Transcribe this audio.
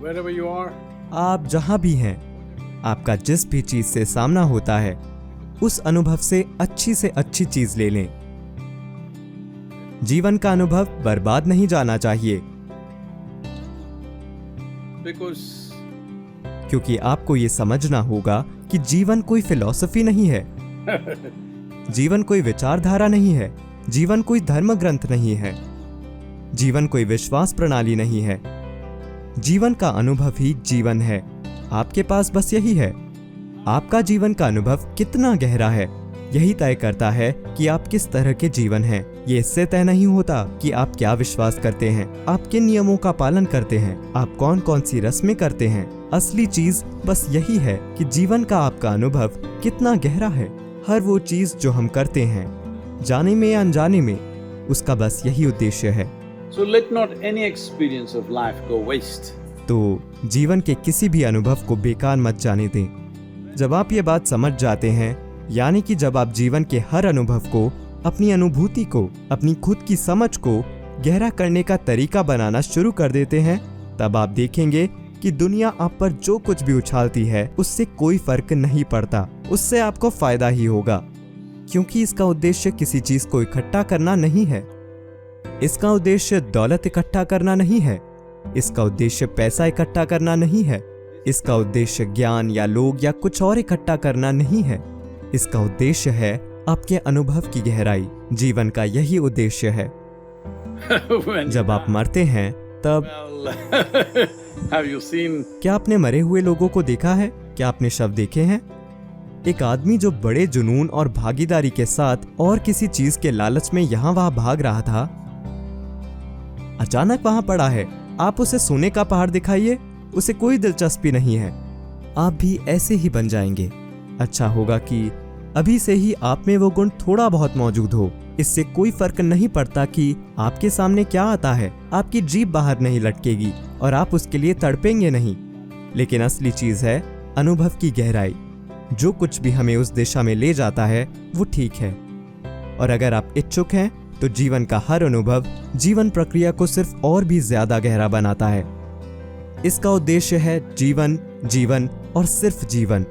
wherever you are, आप जहां भी हैं, आपका जिस भी चीज से सामना होता है, उस अनुभव से अच्छी चीज ले लें। जीवन का अनुभव बर्बाद नहीं जाना चाहिए, because क्योंकि आपको ये समझना होगा कि जीवन कोई फिलॉसफी नहीं है, जीवन कोई विचारधारा नहीं है, जीवन कोई धर्म ग्रंथ नहीं है, जीवन कोई विश्वास प्रणाली नहीं है। जीवन का अनुभव ही जीवन है। आपके पास बस यही है। आपका जीवन का अनुभव कितना गहरा है, यही तय करता है कि आप किस तरह के जीवन हैं। ये इससे तय नहीं होता कि आप क्या विश्वास करते हैं, आप किन नियमों का पालन करते हैं, आप कौन कौन सी रस्में करते हैं। असली चीज बस यही है कि जीवन का आपका अनुभव कितना गहरा है। हर वो चीज जो हम करते हैं, जाने में या अनजाने में, उसका बस यही उद्देश्य है। so let not any experience of life go waste. तो जीवन के किसी भी अनुभव को बेकार मत जाने दें। जब आप ये बात समझ जाते हैं, यानी कि जब आप जीवन के हर अनुभव को, अपनी अनुभूति को, अपनी खुद की समझ को गहरा करने का तरीका बनाना शुरू कर देते हैं, तब आप देखेंगे कि दुनिया आप पर जो कुछ भी उछालती है उससे कोई फर्क नहीं पड़ता। उससे आपको फायदा ही होगा, क्योंकि इसका उद्देश्य किसी चीज को इकट्ठा करना नहीं है। इसका उद्देश्य दौलत इकट्ठा करना नहीं है। इसका उद्देश्य पैसा इकट्ठा करना नहीं है। इसका उद्देश्य ज्ञान या लोग या कुछ और इकट्ठा करना नहीं है। इसका उद्देश्य है आपके अनुभव की गहराई। जीवन का यही उद्देश्य है। When जब आप मरते हैं तब well, have you seen क्या आपने मरे हुए लोगों को देखा है? क्या आपने शव देखे हैं? एक आदमी जो बड़े जुनून और भागीदारी के साथ और किसी चीज के लालच में यहाँ वहां भाग रहा था, अचानक वहां पड़ा है। आप उसे सोने का पहाड़ दिखाइए, उसे कोई दिलचस्पी नहीं है। आप भी ऐसे ही बन जाएंगे। अच्छा होगा कि अभी से ही आप में वो गुण थोड़ा बहुत मौजूद हो। इससे कोई फर्क नहीं पड़ता कि आपके सामने क्या आता है। आपकी जीभ बाहर नहीं लटकेगी और आप उसके लिए तड़पेंगे नहीं। लेकिन असली चीज है अनुभव की गहराई। जो कुछ भी हमें उस दिशा में ले जाता है वो ठीक है। और अगर आप इच्छुक हैं तो जीवन का हर अनुभव जीवन प्रक्रिया को सिर्फ और भी ज्यादा गहरा बनाता है। इसका उद्देश्य है जीवन, जीवन और सिर्फ जीवन।